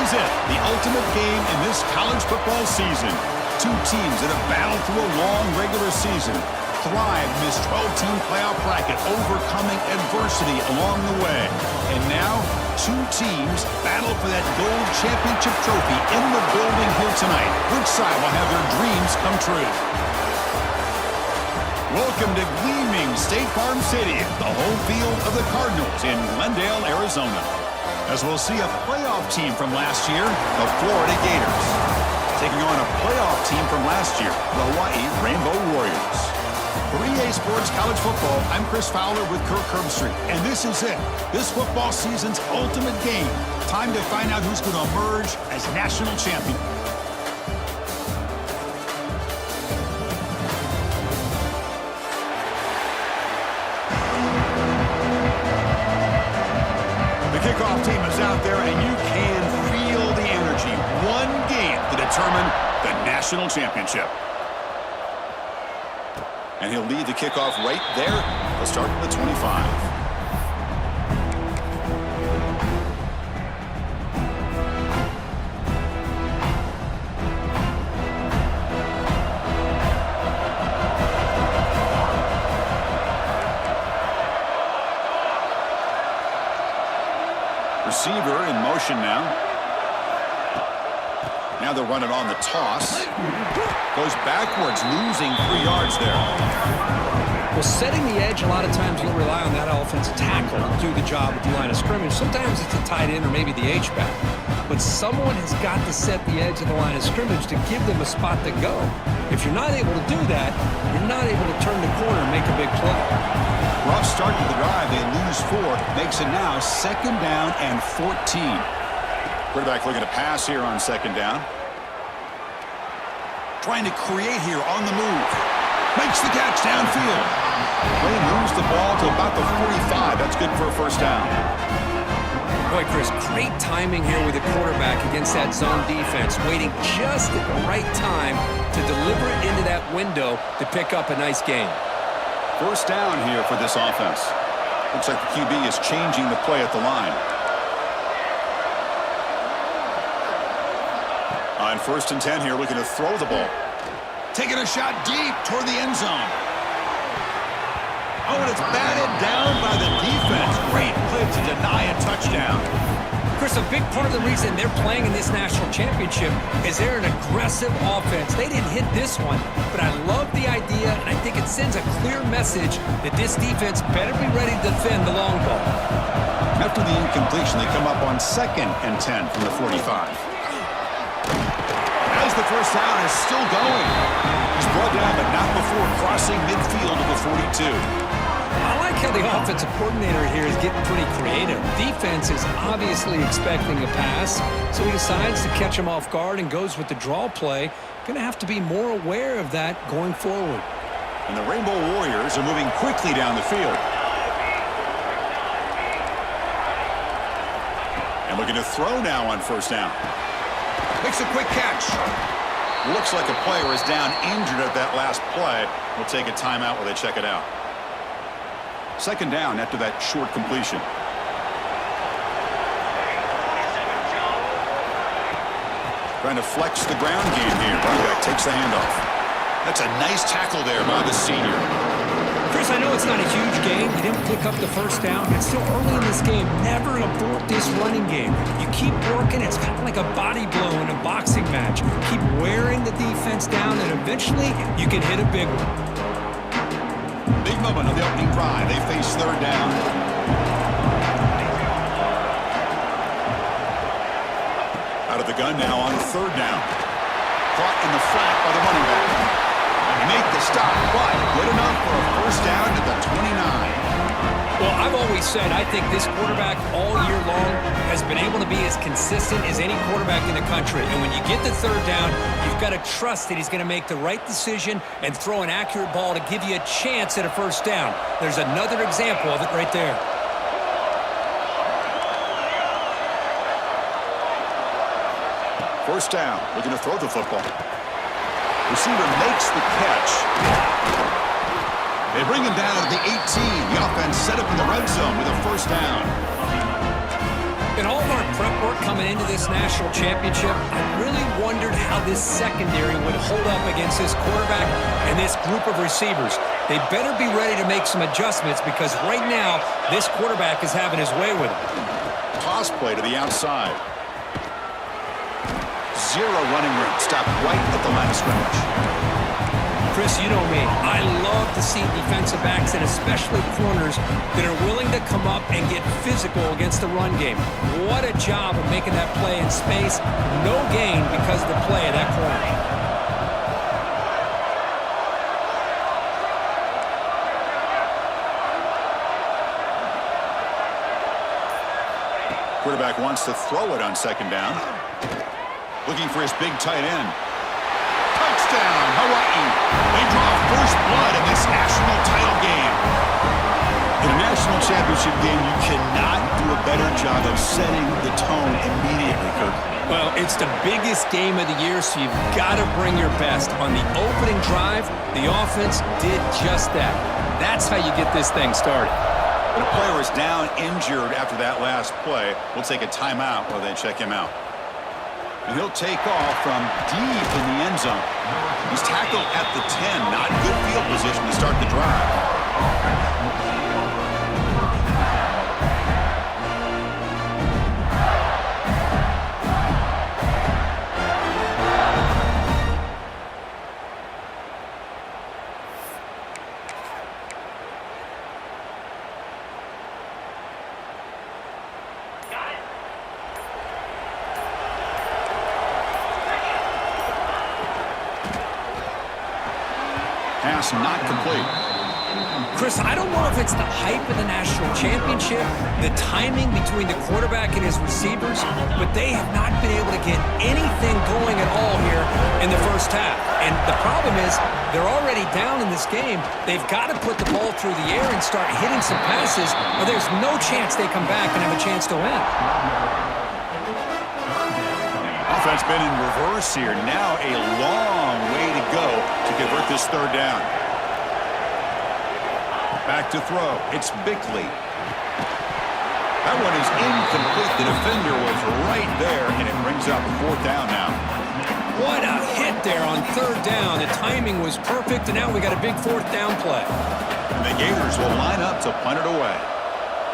is it, the ultimate game in this college football season. Two teams that have battled through a long regular season, thrived in this 12-team playoff bracket, overcoming adversity along the way. And now, two teams battle for that gold championship trophy in the building here tonight. Which side will have their dreams come true? Welcome to gleaming State Farm Stadium, the home field of the Cardinals in Glendale, Arizona. As we'll see a playoff team from last year, the Florida Gators, taking on a playoff team from last year, the Hawaii Rainbow Warriors. For EA Sports College Football, I'm Chris Fowler with Kirk Herbstreit, and this is it. This football season's ultimate game. Time to find out who's going to emerge as national champion. The kickoff team is out there, and you can feel the energy. One game to determine the national championship. And he'll lead the kickoff right there. He'll start at the 25. Receiver in motion now. Now they'll run it on the toss. Goes backwards, losing 3 yards there. Well, setting the edge, a lot of times you'll rely on that offensive tackle to do the job at the line of scrimmage. Sometimes it's a tight end or maybe the H-back. But someone has got to set the edge of the line of scrimmage to give them a spot to go. If you're not able to do that, you're not able to turn the corner and make a big play. Rough start to the drive. They lose 4. Makes it now 2nd down and 14. Quarterback looking to pass here on 2nd down. Trying to create here on the move. Makes the catch downfield. Ray moves the ball to about the 45. That's good for a 1st down. Boy, Chris, great timing here with the quarterback against that zone defense. Waiting just at the right time to deliver it into that window to pick up a nice gain. 1st down here for this offense. Looks like the QB is changing the play at the line. On 1st and 10 here, looking to throw the ball. Taking a shot deep toward the end zone. Oh, and it's batted down by the defense. Great play to deny a touchdown. Chris, a big part of the reason they're playing in this national championship is they're an aggressive offense. They didn't hit this one, but I love the idea, and I think it sends a clear message that this defense better be ready to defend the long ball. After the incompletion, they come up on 2nd and 10 from the 45. As the 1st down is still going. He's brought down, but not before crossing midfield of the 42. I like how the offensive coordinator here is getting pretty creative. Defense is obviously expecting a pass, so he decides to catch him off guard and goes with the draw play. Going to have to be more aware of that going forward. And the Rainbow Warriors are moving quickly down the field. And looking to throw now on 1st down. Makes a quick catch. Looks like a player is down injured at that last play. We'll take a timeout while they check it out. 2nd down after that short completion. Trying to flex the ground game here. Running back takes the handoff. That's a nice tackle there by the senior. Chris, I know it's not a huge game. You didn't pick up the 1st down, but it's still early in this game. Never abort this running game. You keep working. It's kind of like a body blow in a boxing match. Keep wearing the defense down, and eventually you can hit a big one. Big moment of the opening drive. They face 3rd down. Out of the gun now on 3rd down. Caught in the flat by the running back. Make the stop, but good enough for a 1st down at the 29. Well, I've always said I think this quarterback all year long has been able to be as consistent as any quarterback in the country. And when you get the 3rd down, you've got to trust that he's going to make the right decision and throw an accurate ball to give you a chance at a 1st down. There's another example of it right there. First down, looking to throw the football. Receiver makes the catch. They bring him down at the 18. The offense set up in the red zone with a 1st down. In all of our prep work coming into this national championship, I really wondered how this secondary would hold up against this quarterback and this group of receivers. They better be ready to make some adjustments because right now, this quarterback is having his way with him. Toss play to the outside. Zero running room. Stopped right at the line of scrimmage. Chris, you know me. I love to see defensive backs and especially corners that are willing to come up and get physical against the run game. What a job of making that play in space. No gain because of the play of that corner. Quarterback wants to throw it on second down. Looking for his big tight end. Touchdown, Hawaii. They draw first blood in this national title game. In a national championship game, you cannot do a better job of setting the tone immediately, Kirk. Well, it's the biggest game of the year, so you've got to bring your best. On the opening drive, the offense did just that. That's how you get this thing started. When a player is down injured after that last play, we'll take a timeout while they check him out. And he'll take off from deep in the end zone. He's tackled at the 10. Not good field position to start the drive. Pass not complete. Chris, I don't know if it's the hype of the national championship, the timing between the quarterback and his receivers, but they have not been able to get anything going at all here in the first half. And the problem is they're already down in this game. They've got to put the ball through the air and start hitting some passes, or there's no chance they come back and have a chance to win. Offense been in reverse here. Now a long way to go to convert this third down. Back to throw. It's Bickley. That one is incomplete. The defender was right there, and it brings up fourth down now. What a hit there on third down. The timing was perfect, and now we got a big fourth down play. And the Gators will line up to punt it away.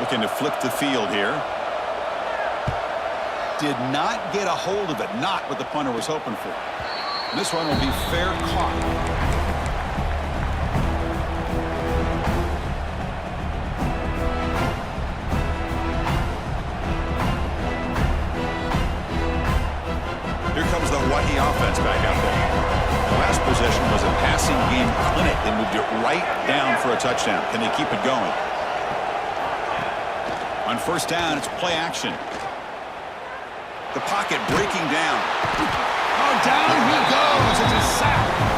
Looking to flip the field here. Did not get a hold of it. Not what the punter was hoping for. And this one will be fair caught. Here comes the Hawaii offense back out there. The last possession was a passing game clinic. They moved it right down for a touchdown. Can they keep it going? On first down, it's play action. The pocket breaking down. Oh, down he goes. It's a sack.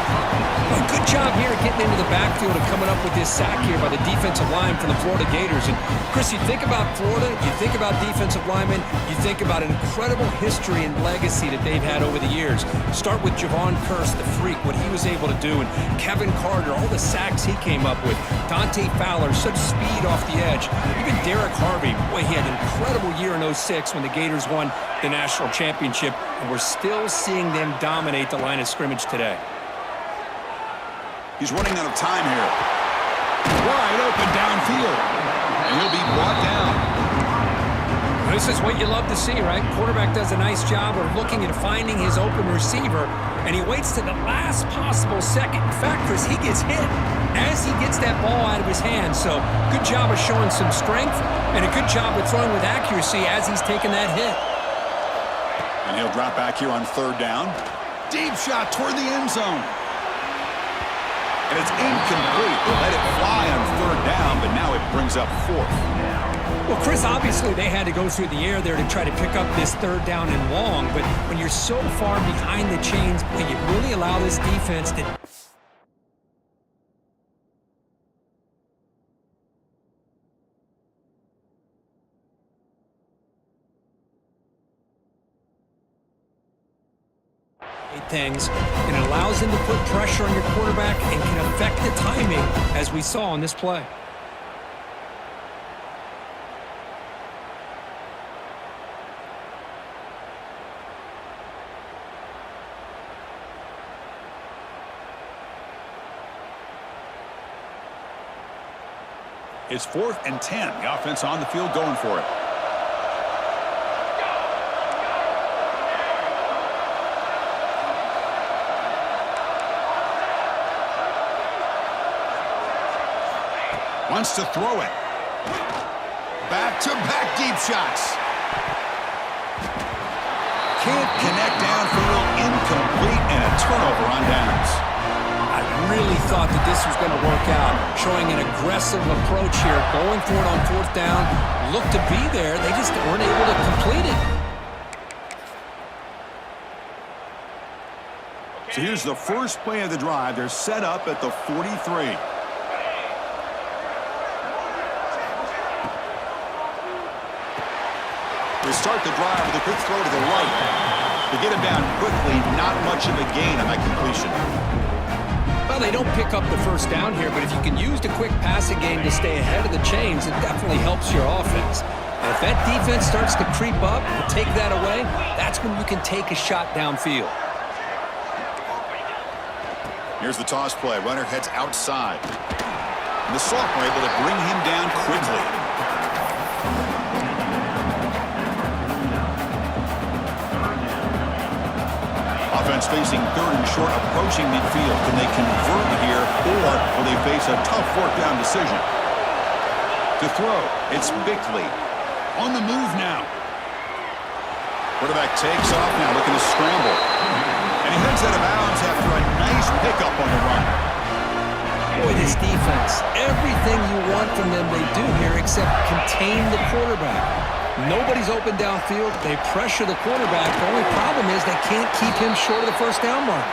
A good job here getting into the backfield and coming up with this sack here by the defensive line from the Florida Gators. And, Chris, you think about Florida, you think about defensive linemen, you think about an incredible history and legacy that they've had over the years. Start with Javon Kearse, the freak, what he was able to do, and Kevin Carter, all the sacks he came up with. Dante Fowler, such speed off the edge. Even Derek Harvey, boy, he had an incredible year in 06 when the Gators won the national championship, and we're still seeing them dominate the line of scrimmage today. He's running out of time here. Wide open downfield. And he'll be brought down. This is what you love to see, right? Quarterback does a nice job of looking at finding his open receiver, and he waits to the last possible second. In fact, Chris, he gets hit as he gets that ball out of his hand. So good job of showing some strength and a good job of throwing with accuracy as he's taking that hit. And he'll drop back here on third down. Deep shot toward the end zone. And it's incomplete. They let it fly on third down, but now it brings up fourth. Well, Chris, obviously they had to go through the air there to try to pick up this third down and long, but when you're so far behind the chains, boy, you really allow this defense to... things, and it allows them to put pressure on your quarterback and can affect the timing, as we saw on this play. It's 4th and 10. The offense on the field going for it. Wants to throw it. Back-to-back deep shots. Can't connect downfield. Incomplete and a turnover on downs. I really thought that this was going to work out. Showing an aggressive approach here. Going for it on 4th down. Looked to be there. They just weren't able to complete it. So here's the first play of the drive. They're set up at the 43. They start the drive with a quick throw to the right. To get him down quickly, not much of a gain on that completion. Well, they don't pick up the first down here, but if you can use the quick passing game to stay ahead of the chains, it definitely helps your offense. And if that defense starts to creep up and take that away, that's when you can take a shot downfield. Here's the toss play. Runner heads outside. And the sophomore able to bring him down quickly. Offense facing 3rd and short, approaching midfield. Can they convert here, or will they face a tough 4th down decision? To throw, it's Bickley. On the move now. Quarterback takes off now, looking to scramble. And he heads out of bounds after a nice pickup on the run. Boy, this defense, everything you want from them they do here except contain the quarterback. Nobody's open downfield. They pressure the quarterback. The only problem is they can't keep him short of the first down mark.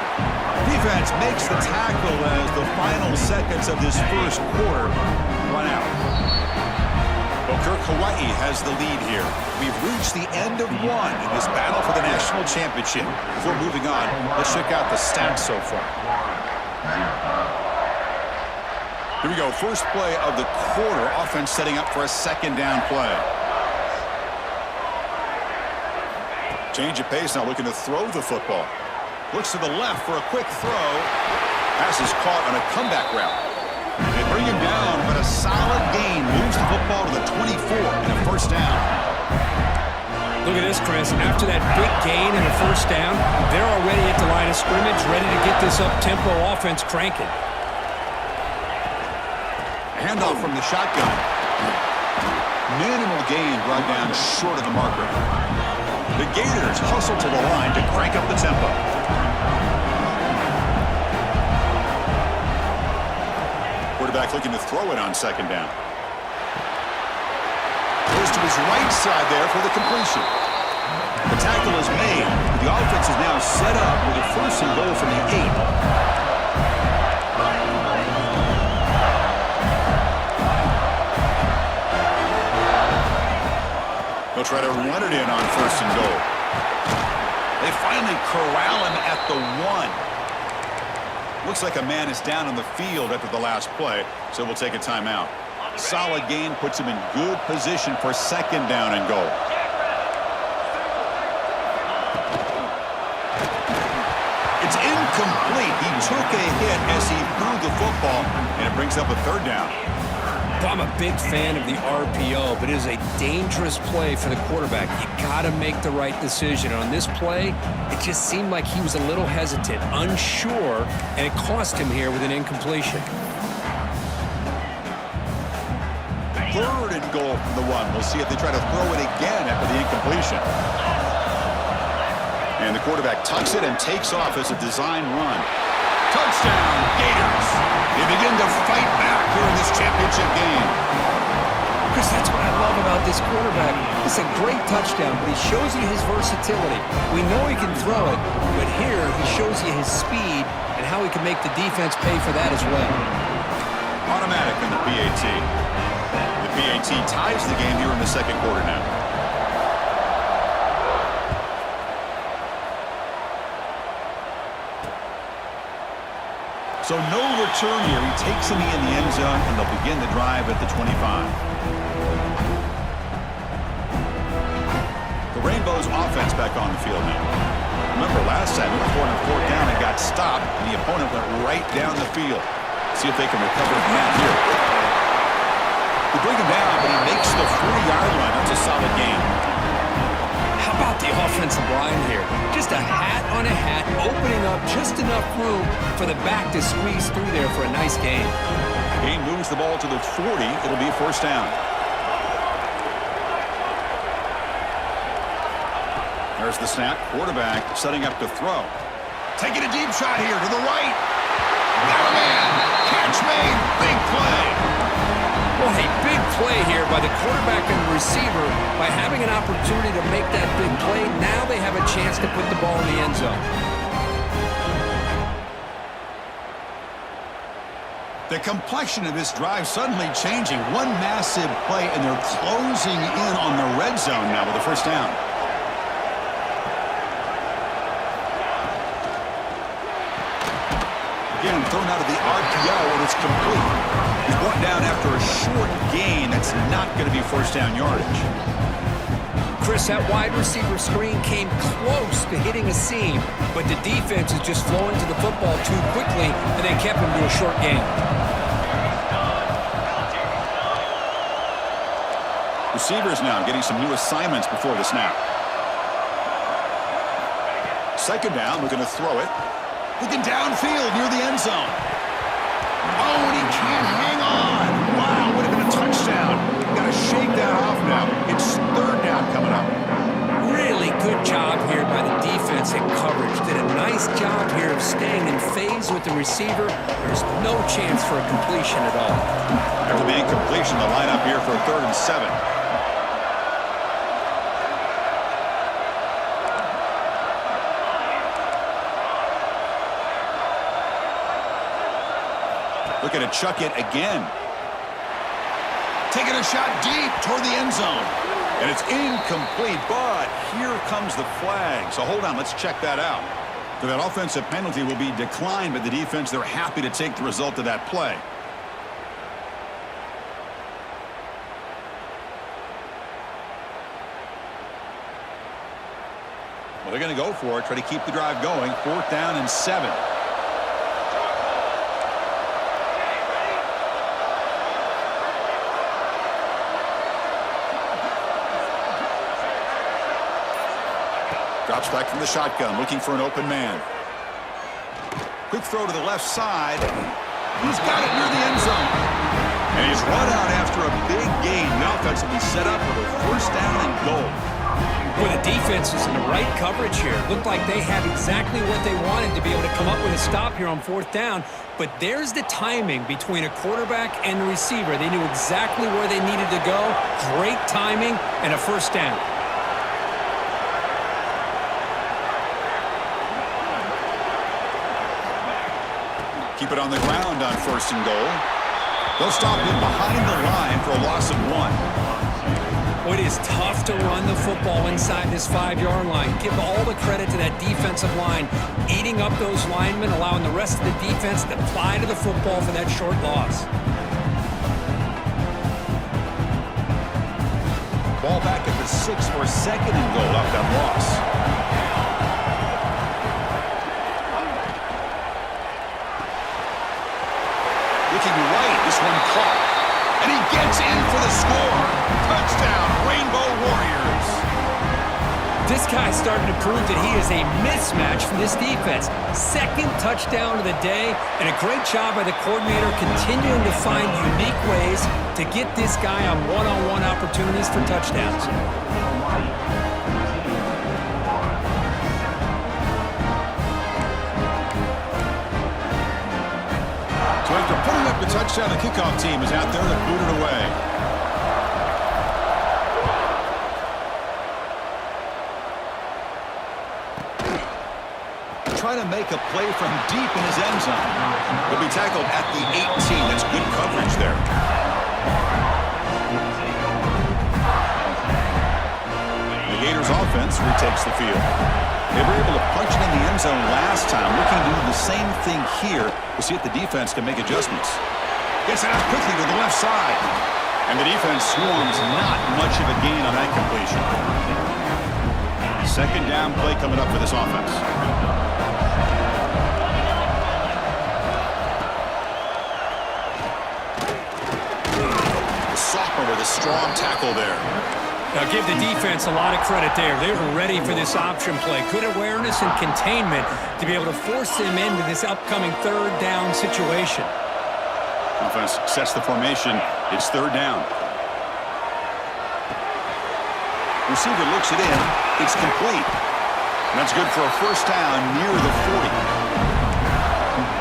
Defense makes the tackle as the final seconds of this first quarter run out. Hawaii has the lead here. We've reached the end of one in this battle for the national championship. Before moving on, let's check out the stats so far. Here we go. First play of the quarter. Offense setting up for a 2nd down play. Change of pace now, looking to throw the football. Looks to the left for a quick throw. Pass is caught on a comeback route. They bring him down, but a solid gain moves the football to the 24 and a first down. Look at this, Chris. After that big gain and a first down, they're already at the line of scrimmage, ready to get this up-tempo offense cranking. Handoff from the shotgun. Minimal gain brought down short of the marker. The Gators hustle to the line to crank up the tempo. Quarterback looking to throw it on 2nd down. Goes to his right side there for the completion. The tackle is made. The offense is now set up with a 1st and goal from the 8. They'll try to run it in on 1st and goal. They finally corral him at the 1. Looks like a man is down on the field after the last play, so we'll take a timeout. Solid gain puts him in good position for 2nd down and goal. It's incomplete. He took a hit as he threw the football, and it brings up a 3rd down. I'm a big fan of the RPO, but it is a dangerous play for the quarterback. You got to make the right decision. On this play, it just seemed like he was a little hesitant, unsure, and it cost him here with an incompletion. 3rd and goal from the 1. We'll see if they try to throw it again after the incompletion. And the quarterback tucks it and takes off as a design run. Touchdown, Gators. They begin to fight back here in this championship game. Chris, that's what I love about this quarterback. It's a great touchdown, but he shows you his versatility. We know he can throw it, but here he shows you his speed and how he can make the defense pay for that as well. Automatic on the PAT. The PAT ties the game here in the 2nd quarter now. So no return here. He takes him in the end zone, and they'll begin the drive at the 25. The Rainbows offense back on the field now. Remember, last time we were 4th down and got stopped, and the opponent went right down the field. See if they can recover from that here. They bring him down, but he makes the 40-yard line. That's a solid gain. How about the offensive line here? Just a hat on a hat, opening up just enough room for the back to squeeze through there for a nice gain. He moves the ball to the 40. It'll be a first down. There's the snap. Quarterback setting up to throw. Taking a deep shot here to the right. Got a man. Catch made. Big play. Well, a big play here by the quarterback and the receiver. By having an opportunity to make that big play, now they have a chance to put the ball in the end zone. The complexion of this drive suddenly changing. One massive play, and they're closing in on the red zone now with a first down. Again, thrown out of the RPO, and it's complete. He's brought down after a short gain. That's not going to be first down yardage. Chris, that wide receiver screen came close to hitting a seam, but the defense is just flowing to the football too quickly, and they kept him to a short gain. Receivers now getting some new assignments before the snap. Second down, we're going to throw it. Looking downfield near the end zone. Oh, and he can't hang on. Wow, would have been a touchdown. Got to shake that off now. It's third down coming up. Really good job here by the defense in coverage. Did a nice job here of staying in phase with the receiver. There's no chance for a completion at all. After the incompletion, the lineup here for a 3rd and 7. Looking to chuck it again. Taking a shot deep toward the end zone. And it's incomplete, but here comes the flag. So hold on, let's check that out. So that offensive penalty will be declined by the defense. They're happy to take the result of that play. Well, they're going to go for it, try to keep the drive going. 4th down and 7. Drops back from the shotgun, looking for an open man. Quick throw to the left side. He's got it near the end zone. And he's run out after a big gain. The offense will be set up with a first down and goal. Well, the defense is in the right coverage here. Looked like they had exactly what they wanted to be able to come up with a stop here on 4th down. But there's the timing between a quarterback and the receiver. They knew exactly where they needed to go. Great timing and a first down. Keep it on the ground on 1st and goal. They'll stop him behind the line for a loss of 1. Well, it is tough to run the football inside this 5-yard line. Give all the credit to that defensive line, eating up those linemen, allowing the rest of the defense to fly to the football for that short loss. Ball back at the 6 for 2nd and goal off that loss. Looking right, this one caught. And he gets in for the score. Touchdown, Rainbow Warriors. This guy's starting to prove that he is a mismatch for this defense. 2nd touchdown of the day, and a great job by the coordinator continuing to find unique ways to get this guy on one-on-one opportunities for touchdowns. So after putting up the touchdown, the kickoff team is out there to boot it away. Trying to make a play from deep in his end zone. He'll be tackled at the 18. That's good coverage there. The Gators offense retakes the field. They were able to punch it in the end zone last time. Looking to do the same thing here. We'll see if the defense can make adjustments. Gets it out quickly to the left side. And the defense swarms. Not much of a gain on that completion. 2nd down play coming up for this offense. The soft tackle there. Now give the defense a lot of credit there. They were ready for this option play. Good awareness and containment to be able to force them into this upcoming third down situation. Offense sets the formation. It's third down. Receiver looks it in. It's complete. And that's good for a first down near the 40.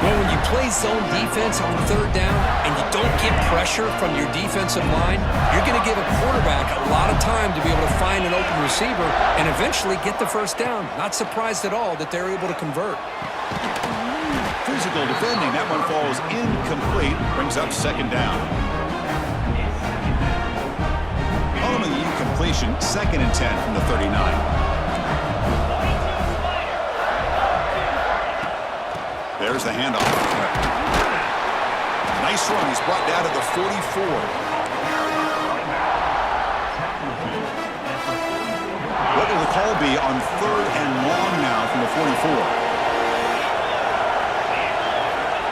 Well, when you play zone defense on third down and you don't get pressure from your defensive line, you're going to give a quarterback a lot of time to be able to find an open receiver and eventually get the first down. Not surprised at all that they're able to convert. Physical defending. That one falls incomplete. Brings up second down. Following the incompletion, 2nd and 10 from the 39. There's the handoff. Nice run. He's brought down to the 44. What will the call be on 3rd and long now from the 44?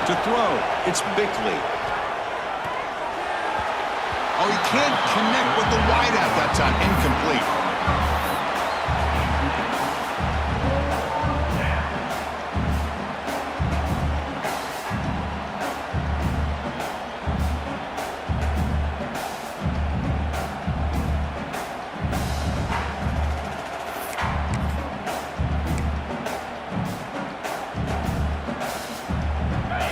To throw, it's Bickley. Oh, he can't connect with the wideout that time. Incomplete.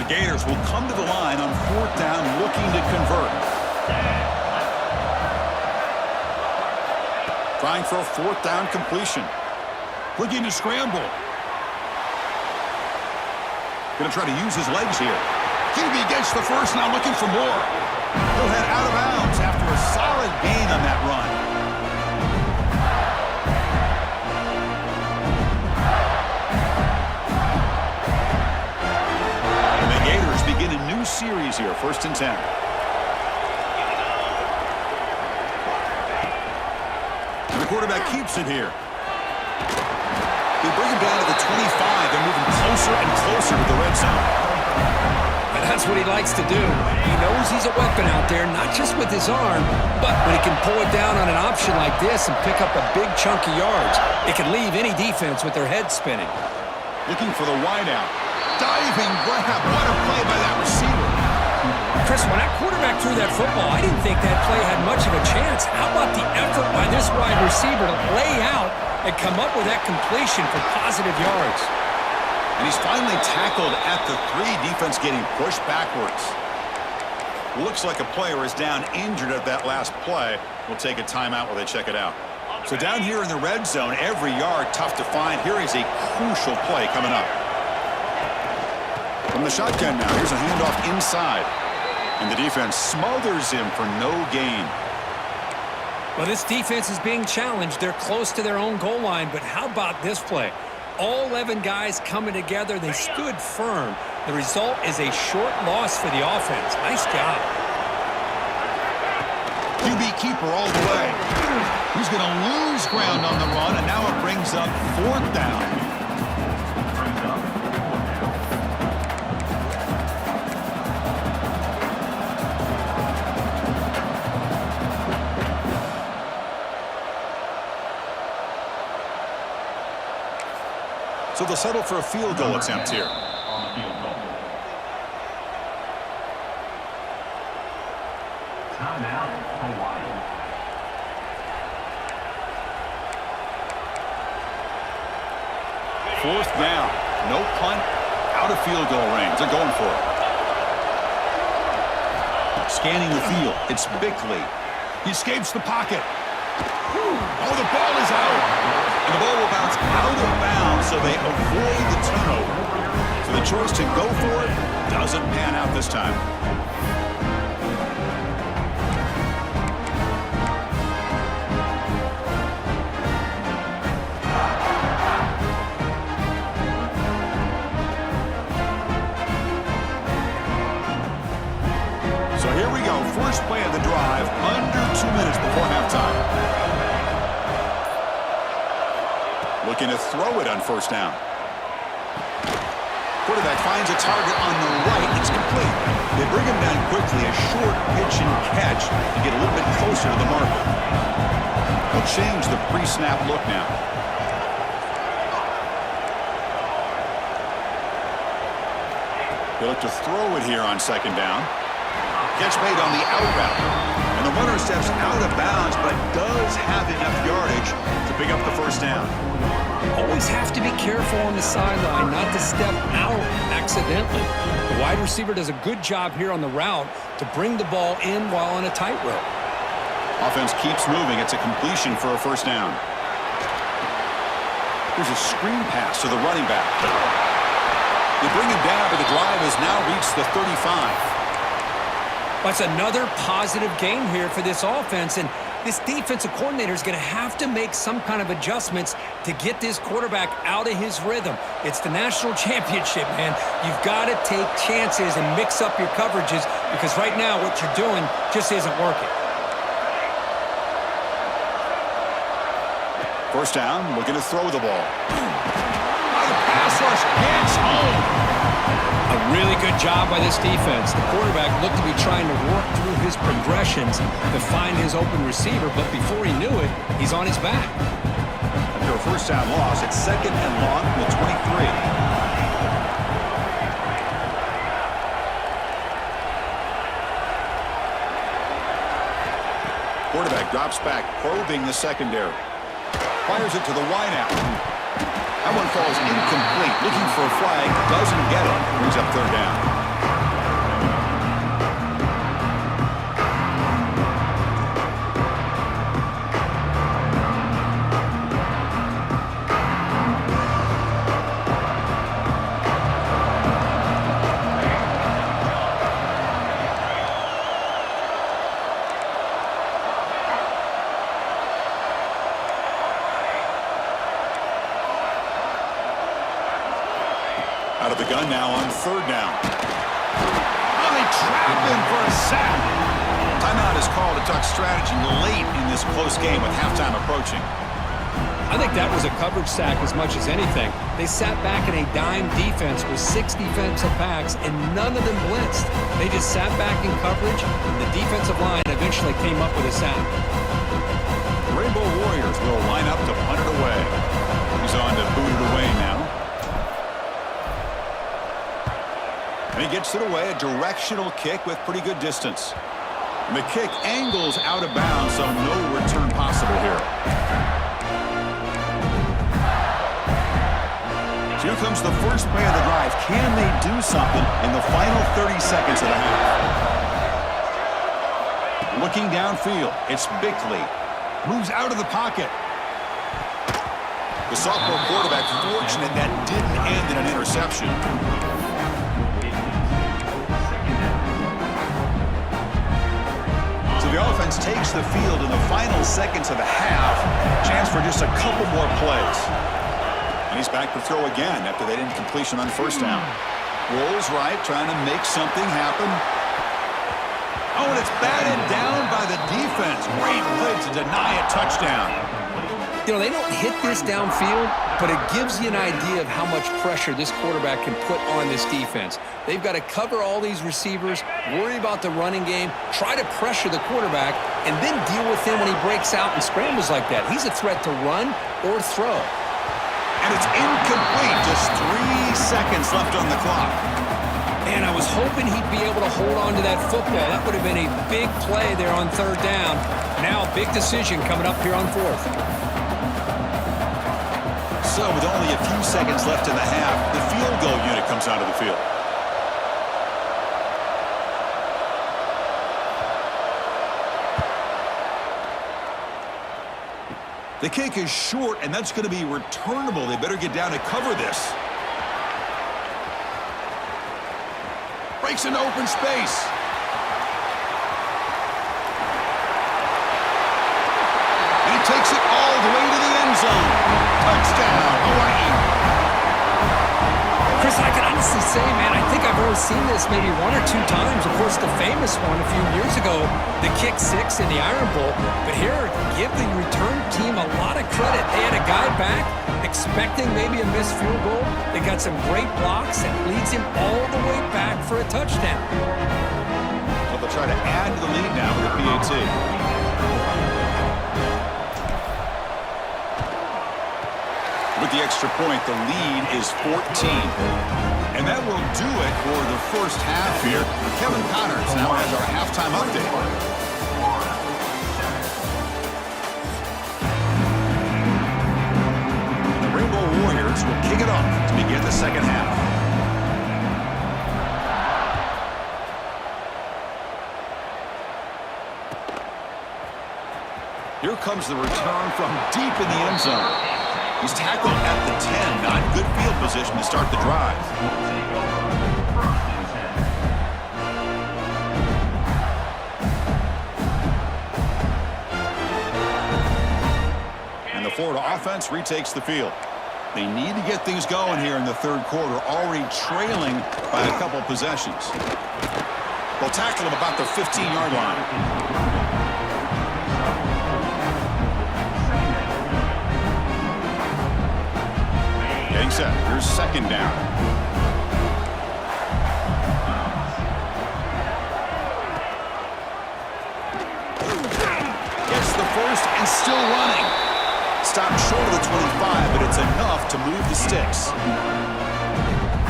Gators will come to the line on 4th down looking to convert. Trying for a 4th down completion. Looking to scramble. Going to try to use his legs here. QB gets the first, now looking for more. He'll head out of bounds after a solid gain on that run. Series here, 1st and 10. And the quarterback keeps it here. They bring him down to the 25. They're moving closer and closer to the red zone. And that's what he likes to do. He knows he's a weapon out there, not just with his arm, but when he can pull it down on an option like this and pick up a big chunk of yards, it can leave any defense with their head spinning. Looking for the wideout. Diving grab. What a play by that receiver. Chris, when that quarterback threw that football, I didn't think that play had much of a chance. How about the effort by this wide receiver to lay out and come up with that completion for positive yards? And he's finally tackled at the 3. Defense getting pushed backwards. Looks like a player is down injured at that last play. We'll take a timeout while they check it out. So down here in the red zone, every yard tough to find. Here is a crucial play coming up. From the shotgun now, here's a handoff inside. And the defense smothers him for no gain. Well, this defense is being challenged. They're close to their own goal line, but how about this play? All 11 guys coming together. They stood firm. The result is a short loss for the offense. Nice job. QB keeper all the way. He's going to lose ground on the run, and now it brings up 4th down. So they'll settle for a field goal attempt here. Timeout, Hawaii. 4th down. No punt. Out of field goal range. They're going for it. Scanning the field. It's Bickley. He escapes the pocket. Oh, the ball is out. And the ball will bounce out of bounds, so they avoid the turnover. So the choice to go for it doesn't pan out this time. So here we go. First play of the drive, under 2 minutes before halftime. Looking to throw it on 1st down. Quarterback finds a target on the right. It's complete. They bring him down quickly, a short pitch and catch to get a little bit closer to the marker. They'll change the pre-snap look now. They look to throw it here on second down. Catch made on the out route. And the runner steps out of bounds, but does have enough yardage to pick up the first down. Always have to be careful on the sideline not to step out accidentally. The wide receiver does a good job here on the route to bring the ball in while on a tightrope. Offense keeps moving. It's a completion for a first down. Here's a screen pass to the running back. They bring him down, but the drive has now reached the 35. That's another positive game here for this offense, and this defensive coordinator is going to have to make some kind of adjustments to get this quarterback out of his rhythm. It's the national championship, man. You've got to take chances and mix up your coverages because right now what you're doing just isn't working. First down, looking to throw the ball. Pass rush gets home. A really good job by this defense. The quarterback looked to be trying to work through his progressions to find his open receiver, but before he knew it, he's on his back. After a first down loss, it's second and long from the 23. Quarterback drops back, probing the secondary. Fires it to the wideout. That one falls incomplete. Looking for a flag. Doesn't get it. Brings up third down. Out of the gun now on third down. Oh, they trap him for a sack. Timeout is called to talk strategy late in this close game with halftime approaching. I think that was a coverage sack as much as anything. They sat back in a dime defense with 6 defensive backs, and none of them blitzed. They just sat back in coverage, and the defensive line eventually came up with a sack. Rainbow Warriors will line up to punt it away. He's on to boot it away now. And he gets it away, a directional kick with pretty good distance. And the kick angles out of bounds, so no return possible here. So here comes the first play of the drive. Can they do something in the final 30 seconds of the half? Looking downfield, it's Bickley. Moves out of the pocket. The sophomore quarterback fortunate that didn't end in an interception. The offense takes the field in the final seconds of the half. Chance for just a couple more plays. And he's back to throw again after they didn't completion on first down. Rolls right, trying to make something happen. Oh, and it's batted down by the defense. Great play to deny a touchdown. You know, they don't hit this downfield, but it gives you an idea of how much pressure this quarterback can put on this defense. They've got to cover all these receivers, worry about the running game, try to pressure the quarterback, and then deal with him when he breaks out and scrambles like that. He's a threat to run or throw. And it's incomplete. Just 3 seconds left on the clock. And I was hoping he'd be able to hold on to that football. That would have been a big play there on third down. Now a big decision coming up here on fourth. So with only a few seconds left in the half, the field goal unit comes out of the field. The kick is short, and that's going to be returnable. They better get down and cover this. Breaks into open space. And he takes it all the way to the end zone. Touchdown, Hawaii. Chris, I can honestly say, man, I think I've only seen this maybe one or two times. Of course, the famous one a few years ago, the kick six in the Iron Bowl. But here, give the return team a lot of credit. They had a guy back expecting maybe a missed field goal. They got some great blocks that leads him all the way back for a touchdown. Well, they'll try to add to the lead now with a PAT. With the extra point, the lead is 14. And that will do it for the first half here. Kevin Connors now has our halftime update. The Rainbow Warriors will kick it off to begin the second half. Here comes the return from deep in the end zone. He's tackled at the 10. Not good field position to start the drive. And the Florida offense retakes the field. They need to get things going here in the third quarter, already trailing by a couple possessions. They'll tackle him about the 15-yard line. Getting set. Here's second down. Gets the first and still running. Stopped short of the 25, but it's enough to move the sticks.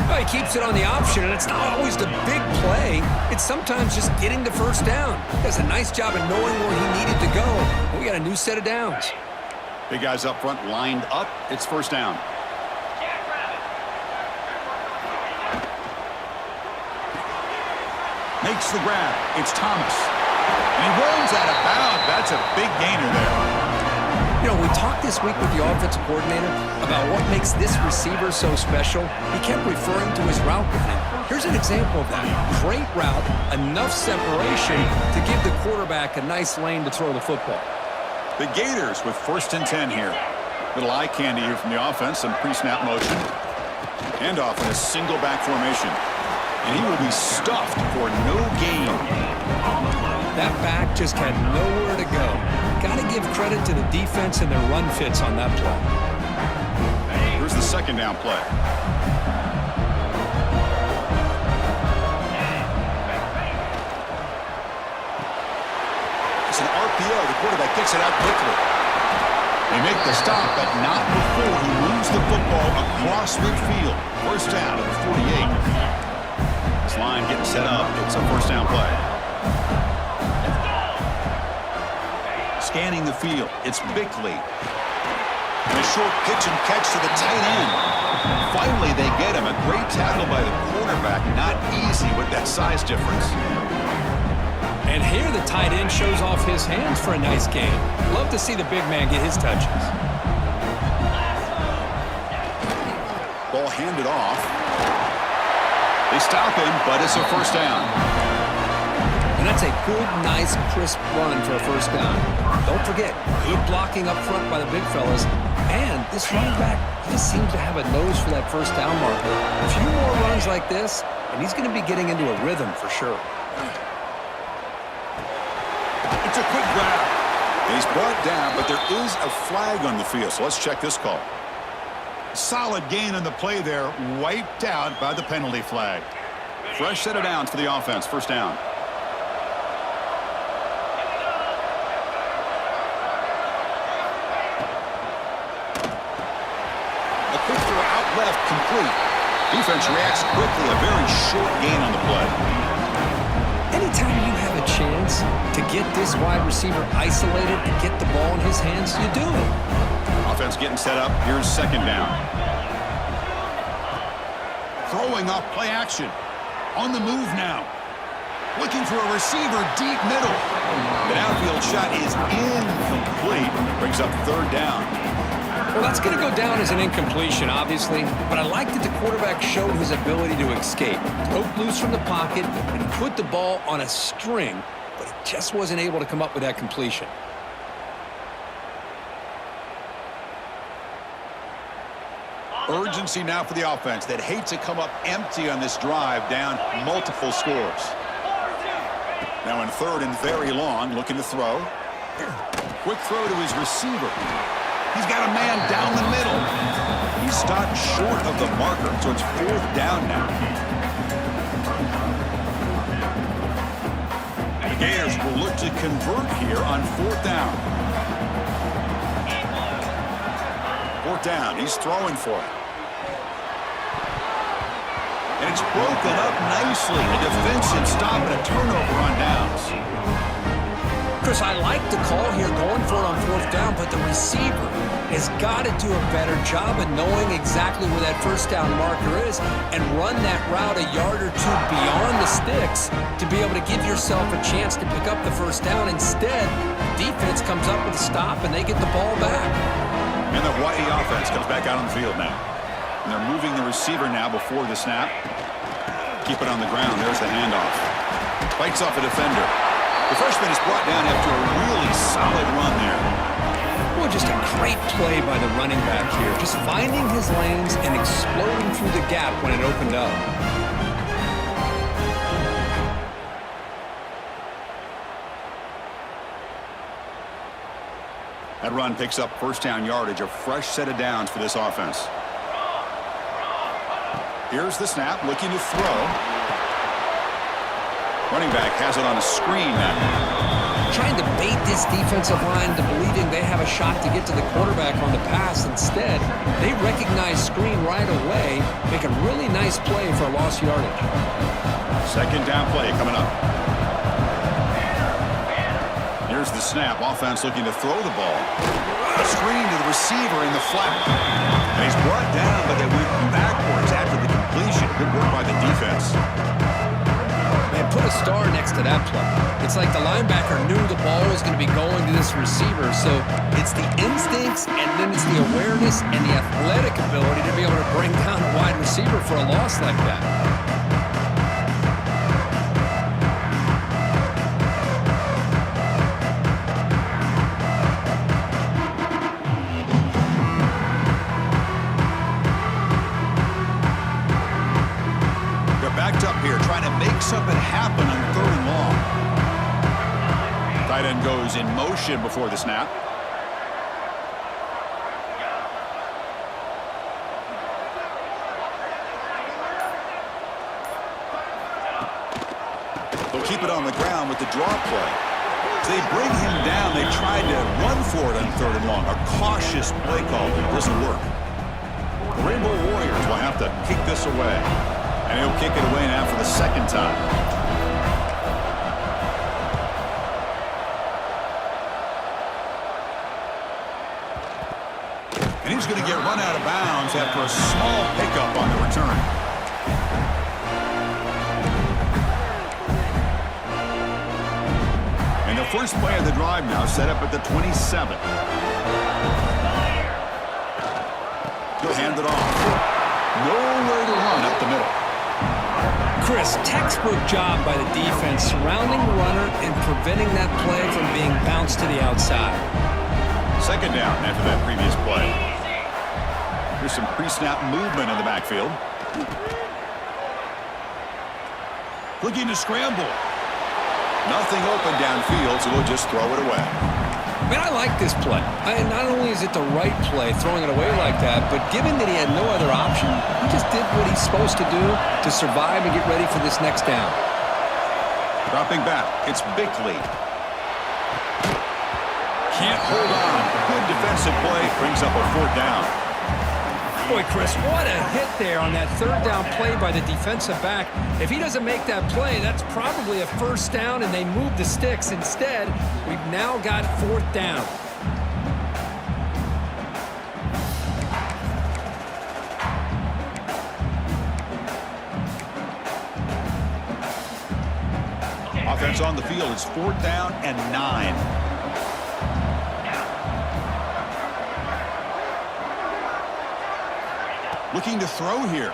Well, he keeps it on the option, and it's not always the big play. It's sometimes just getting the first down. He does a nice job of knowing where he needed to go. And we got a new set of downs. Big guys up front lined up. It's first down. Makes the grab. It's Thomas. And he rolls out of bounds. That's a big gainer there. You know, we talked this week with the offensive coordinator about what makes this receiver so special. He kept referring to his route running. Here's an example of that. Great route, enough separation to give the quarterback a nice lane to throw the football. The Gators with first and 10 here. Little eye candy here from the offense. Some pre-snap motion. And off in a single back formation. And he will be stuffed for no gain. That back just had nowhere to go. Got to give credit to the defense and their run fits on that play. Here's the second down play. It's an RPO. The quarterback gets it out quickly. They make the stop, but not before he moves the football across midfield. First down at the 48. This line getting set up. It's a first down play. Scanning the field. It's Bickley. And a short pitch and catch to the tight end. Finally, they get him. A great tackle by the quarterback. Not easy with that size difference. And here the tight end shows off his hands for a nice gain. Love to see the big man get his touches. Ball handed off. They stop him, but it's a first down. And that's a good, nice, crisp run for a first down. Don't forget, good blocking up front by the big fellas. And this running back just seems to have a nose for that first down marker. A few more runs like this, and he's going to be getting into a rhythm for sure. It's a quick grab. And he's brought down, but there is a flag on the field. So let's check this call. Solid gain on the play there. Wiped out by the penalty flag. Fresh set of downs for the offense. First down. A quick throw out left, complete. Defense reacts quickly. A very short gain on the play. Anytime you have a chance to get this wide receiver isolated and get the ball in his hands, you do it. Offense getting set up. Here's second down. Throwing off play action. On the move now. Looking for a receiver deep middle. The downfield shot is incomplete. Brings up third down. Well, that's going to go down as an incompletion, obviously, but I like that the quarterback showed his ability to escape. Broke loose from the pocket and put the ball on a string, but he just wasn't able to come up with that completion. Urgency now for the offense that hates to come up empty on this drive, down multiple scores. Now in third and very long, looking to throw. Quick throw to his receiver. He's got a man down the middle. He's stopped short of the marker, so it's fourth down now. The Gators will look to convert here on fourth down. Fourth down, he's throwing for it. And it's broken up nicely. The defensive stop and a turnover on downs. Chris, I like the call here going for it on fourth down, but the receiver has got to do a better job of knowing exactly where that first down marker is and run that route a yard or two beyond the sticks to be able to give yourself a chance to pick up the first down. Instead, the defense comes up with a stop and they get the ball back. And the Hawaii offense comes back out on the field now. And they're moving the receiver now before the snap. Keep it on the ground. There's the handoff. Fights off a defender. The freshman is brought down after a really solid run there. Well, just a great play by the running back here. Just finding his lanes and exploding through the gap when it opened up. That run picks up first down yardage, a fresh set of downs for this offense. Here's the snap, looking to throw. Running back has it on a screen now. Trying to bait this defensive line to believing they have a shot to get to the quarterback on the pass. Instead, they recognize screen right away, make a really nice play for a lost yardage. Second down play coming up. Here's the snap. Offense looking to throw the ball. A screen to the receiver in the flat. And he's brought down, but they went backwards after the completion. Good work by the defense. Man, put a star next to that play. It's like the linebacker knew the ball was going to be going to this receiver. So it's the instincts, and then it's the awareness and the athletic ability to be able to bring down a wide receiver for a loss like that. Something happen on third and long. Tight end goes in motion before the snap. They'll keep it on the ground with the draw play. As they bring him down, they tried to run for it on third and long. A cautious play call that doesn't work. The Rainbow Warriors will have to kick this away. And he'll kick it away now for the second time. And he's going to get run out of bounds after a small pickup on the return. And the first play of the drive now set up at the 27. He'll hand it off. Nowhere to run up the middle. Chris, textbook job by the defense surrounding the runner and preventing that play from being bounced to the outside. Second down after that previous play. Here's some pre-snap movement in the backfield. Looking to scramble. Nothing open downfield, so they'll just throw it away. Man, I like this play. Not only is it the right play, throwing it away like that, but given that he had no other option, he just did what he's supposed to do to survive and get ready for this next down. Dropping back, it's Bickley. Can't hold on. Good defensive play, brings up a fourth down. Boy, Chris, what a hit there on that third down play by the defensive back. If he doesn't make that play, that's probably a first down, and they move the sticks. Instead, we've now got fourth down. Offense on the field. It's fourth down and 9. Looking to throw here.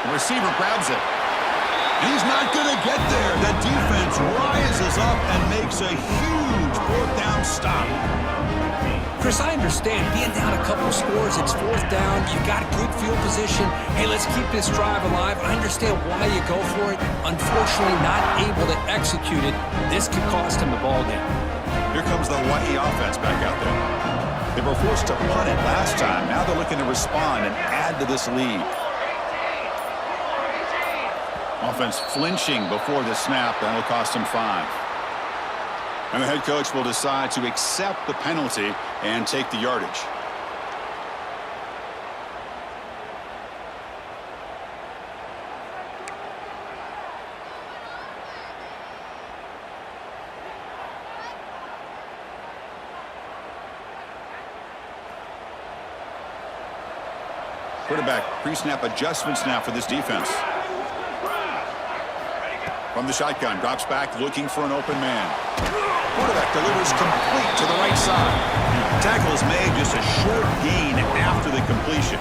The receiver grabs it. And he's not going to get there. The defense rises up and makes a huge fourth down stop. Chris, I understand being down a couple scores, it's fourth down, you've got good field position. Hey, let's keep this drive alive. I understand why you go for it. Unfortunately, not able to execute it. This could cost him the ball game. Here comes the Hawaii offense back out there. They were forced to punt it last time. Now they're looking to respond and add to this lead. Offense flinching before the snap. That'll cost him 5. And the head coach will decide to accept the penalty and take the yardage. Quarterback pre-snap adjustments now for this defense. From the shotgun, drops back, looking for an open man. Quarterback delivers complete to the right side. Tackle is made, just a short gain after the completion.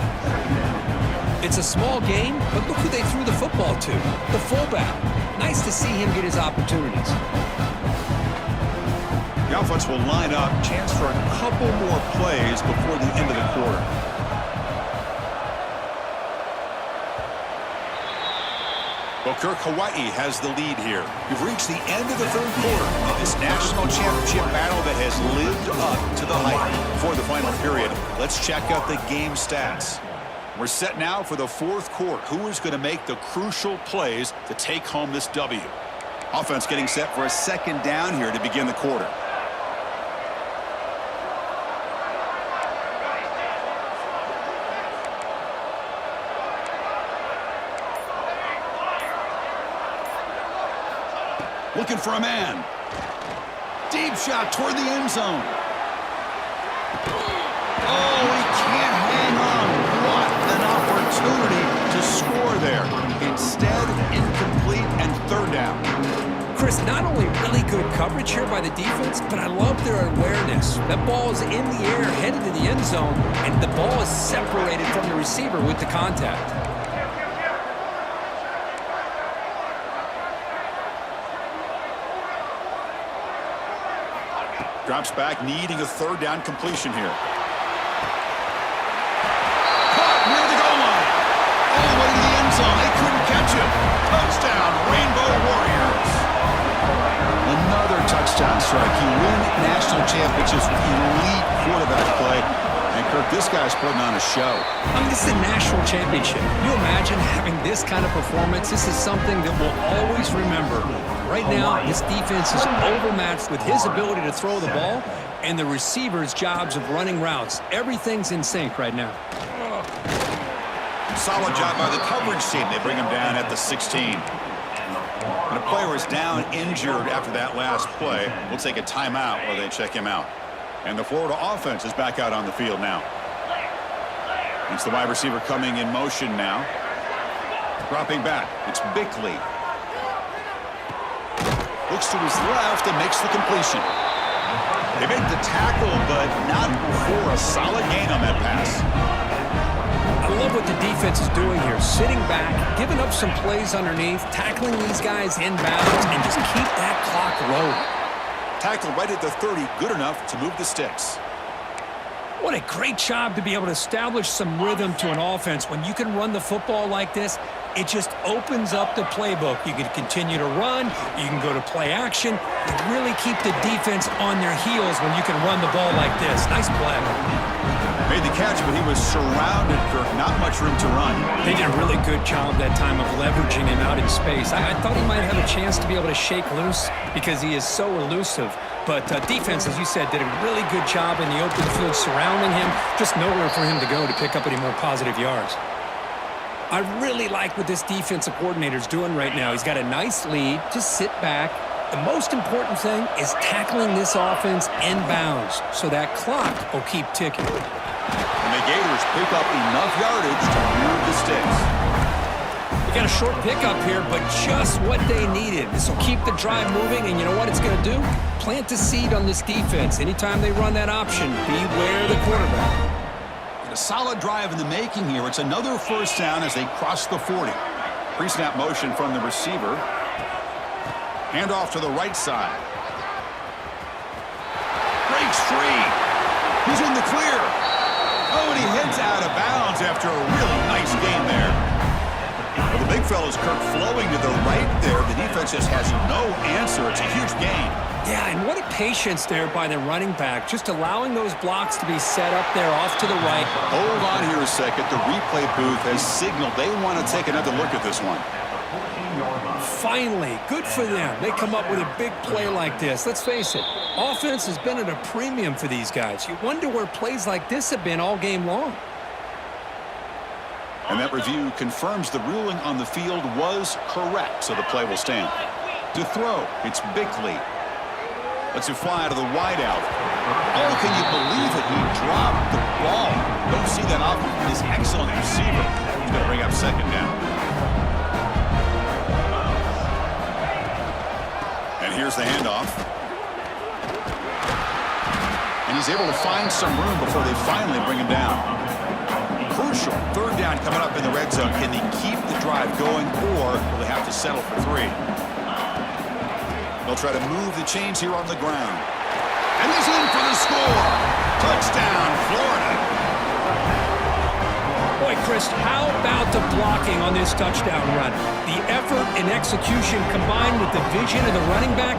It's a small gain, but look who they threw the football to. The fullback. Nice to see him get his opportunities. The offense will line up. Chance for a couple more plays before the end of the quarter. Well, Kirk, Hawaii has the lead here. We've reached the end of the third quarter of this national championship battle that has lived up to the hype. For the final period, let's check out the game stats. We're set now for the fourth quarter. Who is going to make the crucial plays to take home this W? Offense getting set for a second down here to begin the quarter. Looking for a man. Deep shot toward the end zone. Oh, he can't hang on. What an opportunity to score there. Instead, incomplete and third down. Chris, not only really good coverage here by the defense, but I love their awareness. That ball is in the air, headed to the end zone, and the ball is separated from the receiver with the contact. Drops back, needing a third down completion here. Caught near the goal line. All the way to the end zone. They couldn't catch him. Touchdown, Rainbow Warriors. Another touchdown strike. You win national championships with elite quarterback play. And Kirk, this guy's putting on a show. I mean, this is a national championship. Can you imagine having this kind of performance? This is something that we'll always remember. Right now, this defense is overmatched with his ability to throw the ball and the receiver's jobs of running routes. Everything's in sync right now. Solid job by the coverage team. They bring him down at the 16. When a player is down injured after that last play, we'll take a timeout while they check him out. And the Florida offense is back out on the field now. It's the wide receiver coming in motion now. Dropping back. It's Bickley. Looks to his left and makes the completion. They make the tackle, but not for a solid gain on that pass. I love what the defense is doing here. Sitting back, giving up some plays underneath, tackling these guys inbounds, and just keep that clock rolling. Tackle right at the 30, good enough to move the sticks. What a great job to be able to establish some rhythm to an offense. When you can run the football like this, it just opens up the playbook. You can continue to run. You can go to play action. You really keep the defense on their heels when you can run the ball like this. Nice play. Made the catch, but he was surrounded, Kirk. Not much room to run. They did a really good job that time of leveraging him out in space. I thought he might have a chance to be able to shake loose because he is so elusive. But defense, as you said, did a really good job in the open field surrounding him. Just nowhere for him to go to pick up any more positive yards. I really like what this defensive coordinator is doing right now. He's got a nice lead. Just sit back. The most important thing is tackling this offense inbounds so that clock will keep ticking. And the Gators pick up enough yardage to move the sticks. We got a short pickup here, but just what they needed. This will keep the drive moving, and you know what it's going to do? Plant a seed on this defense. Anytime they run that option, beware the quarterback. A solid drive in the making here. It's another first down as they cross the 40. Pre-snap motion from the receiver. Handoff to the right side. Breaks free. He's in the clear. Oh, and he heads out of bounds after a really nice gain there. Well, the big fella's Kirk flowing to the right there. The defense just has no answer. It's a huge gain. Yeah, and what a patience there by the running back, just allowing those blocks to be set up there off to the right. Hold on here a second. The replay booth has signaled they want to take another look at this one. Finally, good for them. They come up with a big play like this. Let's face it, offense has been at a premium for these guys. You wonder where plays like this have been all game long. And that review confirms the ruling on the field was correct, so the play will stand. To throw, it's Bickley. Lets it fly to the wideout. Oh, can you believe it? He dropped the ball. Don't see that often from this excellent receiver. He's going to bring up second down. And here's the handoff. And he's able to find some room before they finally bring him down. Crucial. Third down coming up in the red zone. Can they keep the drive going, or will they have to settle for 3? They'll try to move the chains here on the ground. And he's in for the score. Touchdown, Florida. Boy, Chris, how about the blocking on this touchdown run? The effort and execution combined with the vision of the running back,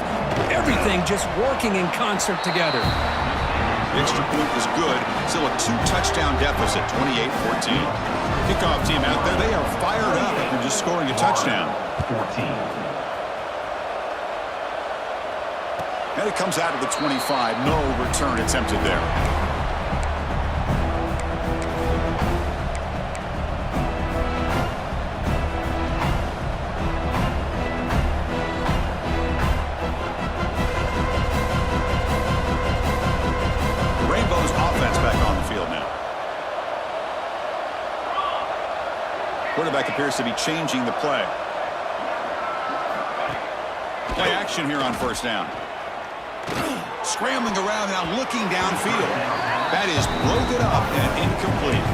everything just working in concert together. The extra point was good. Still a 2-touchdown deficit, 28-14. Kickoff team out there, they are fired up after just scoring a touchdown. 14. And it comes out of the 25. No return attempted there. The Rainbows offense back on the field now. Quarterback appears to be changing the play. Play action here on first down. Scrambling around now, looking downfield. That is broken up and incomplete.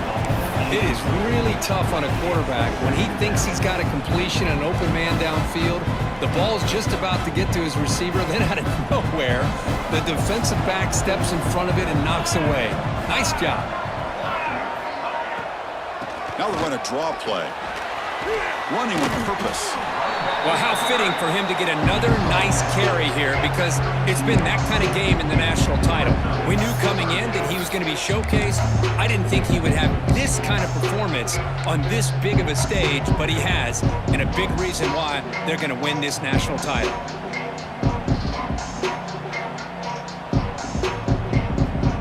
It is really tough on a quarterback when he thinks he's got a completion and an open man downfield. The ball's just about to get to his receiver, then out of nowhere, the defensive back steps in front of it and knocks away. Nice job. Now we run a draw play. Running with purpose. Well, how fitting for him to get another nice carry here, because it's been that kind of game in the national title. We knew coming in that he was going to be showcased. I didn't think he would have this kind of performance on this big of a stage, but he has, and a big reason why they're going to win this national title.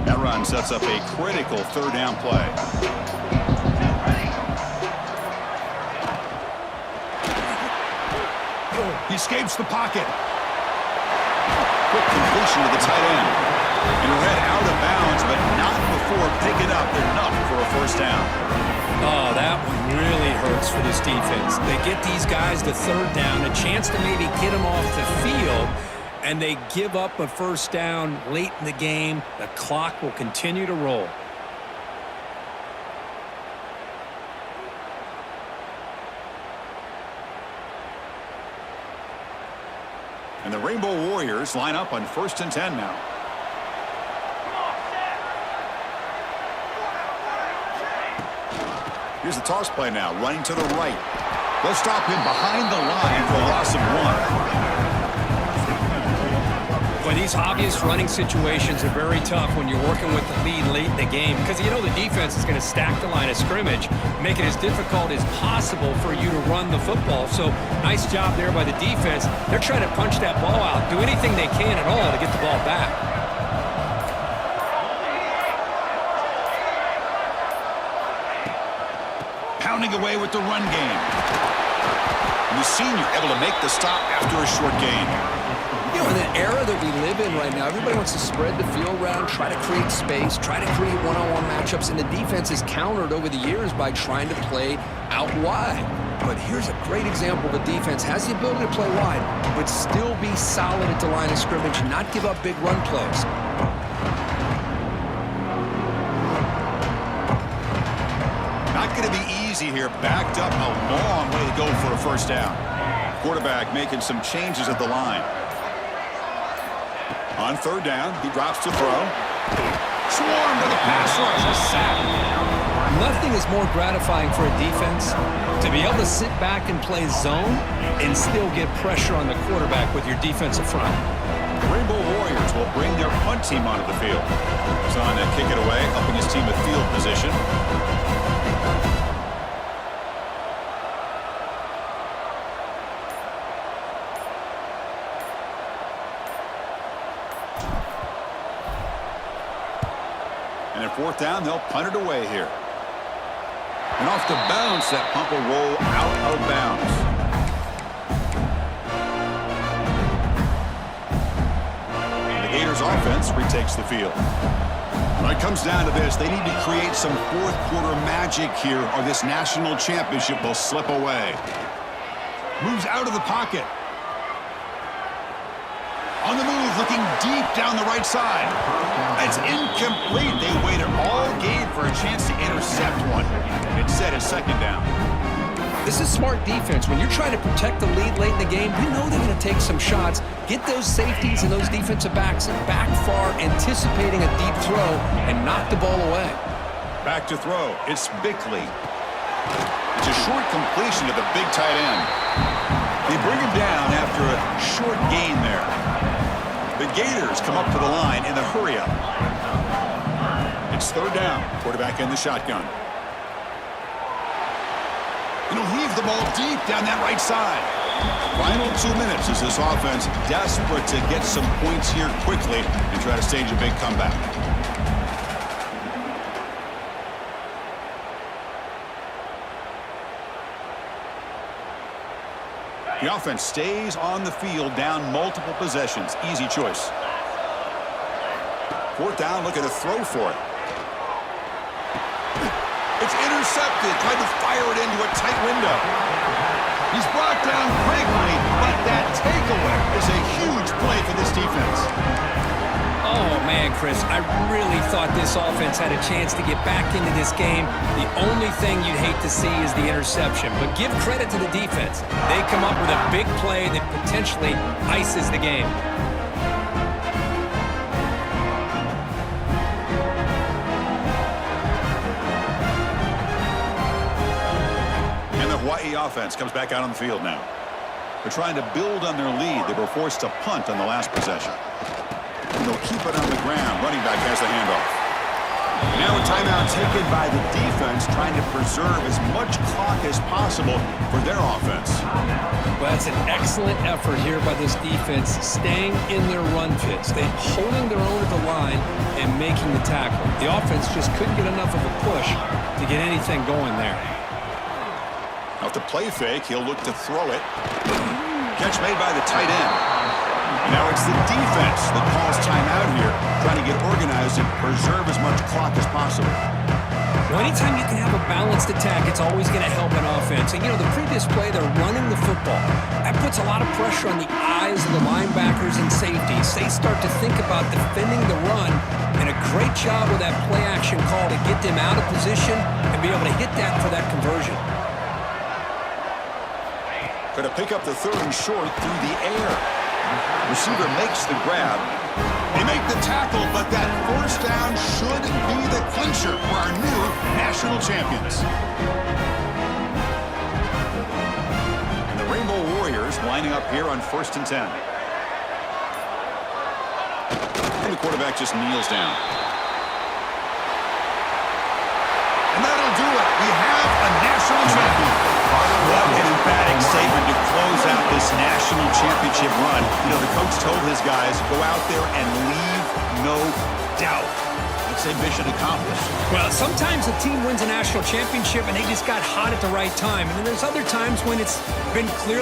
That run sets up a critical third down play. He escapes the pocket. Quick completion to the tight end. And read out of bounds, but not before picking up enough for a first down. Oh, that one really hurts for this defense. They get these guys the third down, a chance to maybe get them off the field, and they give up a first down late in the game. The clock will continue to roll. And the Rainbow Warriors line up on 1st and 10 now. Here's the toss play now, running to the right. They'll stop him behind the line for a loss of 1. Well, these obvious running situations are very tough when you're working with the lead late in the game, because you know the defense is going to stack the line of scrimmage, make it as difficult as possible for you to run the football. So nice job there by the defense. They're trying to punch that ball out, do anything they can at all to get the ball back. Pounding away with the run game. And the senior able to make the stop after a short gain. You know, in the era that we live in right now, everybody wants to spread the field around, try to create space, try to create one-on-one matchups, and the defense is countered over the years by trying to play out wide. But here's a great example of a defense has the ability to play wide, but still be solid at the line of scrimmage and not give up big run plays. Not going to be easy here. Backed up a long way to go for a first down. Quarterback making some changes at the line. On third down, he drops to throw. Swarm with a pass rush. A sack. Nothing is more gratifying for a defense to be able to sit back and play zone and still get pressure on the quarterback with your defensive front. The Rainbow Warriors will bring their punt team onto the field. He's on to kick it away, helping his team with field position. And at fourth down, they'll punt it away here. And off the bounce, that punt will roll out of bounds. And the Gators offense retakes the field. When it comes down to this, they need to create some fourth quarter magic here or this national championship will slip away. Moves out of the pocket. On the move, looking deep down the right side. It's incomplete. They waited all game for a chance to intercept one. Instead, it's second down. This is smart defense. When you're trying to protect the lead late in the game, you know they're going to take some shots. Get those safeties and those defensive backs back far, anticipating a deep throw, and knock the ball away. Back to throw. It's Bickley. It's a short completion to the big tight end. They bring him down after a short gain there. The Gators come up to the line in the hurry-up. It's third down. Quarterback in the shotgun. And he'll heave the ball deep down that right side. Final 2 minutes as this offense desperate to get some points here quickly and try to stage a big comeback. The offense stays on the field, down multiple possessions. Easy choice. Fourth down, looking to throw for it. It's intercepted. Tried to fire it into a tight window. He's brought down quickly, but that takeaway is a huge play for this defense. Oh, man, Chris, I really thought this offense had a chance to get back into this game. The only thing you'd hate to see is the interception. But give credit to the defense. They come up with a big play that potentially ices the game. And the Hawaii offense comes back out on the field now. They're trying to build on their lead. They were forced to punt on the last possession. And they'll keep it on the ground. Running back has the handoff. Now a timeout taken by the defense, trying to preserve as much clock as possible for their offense. Well, that's an excellent effort here by this defense, staying in their run fits. They're holding their own at the line and making the tackle. The offense just couldn't get enough of a push to get anything going there. Off the play fake, he'll look to throw it. Catch made by the tight end. Now it's the defense that calls timeout here, trying to get organized and preserve as much clock as possible. Well, anytime you can have a balanced attack, it's always going to help an offense. And, you know, the previous play, they're running the football. That puts a lot of pressure on the eyes of the linebackers and safeties. They start to think about defending the run, and a great job with that play-action call to get them out of position and be able to hit that for that conversion. Going to pick up the third and short through the air. Receiver makes the grab. They make the tackle, but that first down should be the clincher for our new national champions. And the Rainbow Warriors lining up here on 1st and 10. And the quarterback just kneels down. And that'll do it. We have a national champion. What an emphatic statement to close out this national championship run. You know, the coach told his guys, go out there and leave no doubt. Let's say mission accomplished. Well, sometimes a team wins a national championship and they just got hot at the right time. And then there's other times when it's been clearly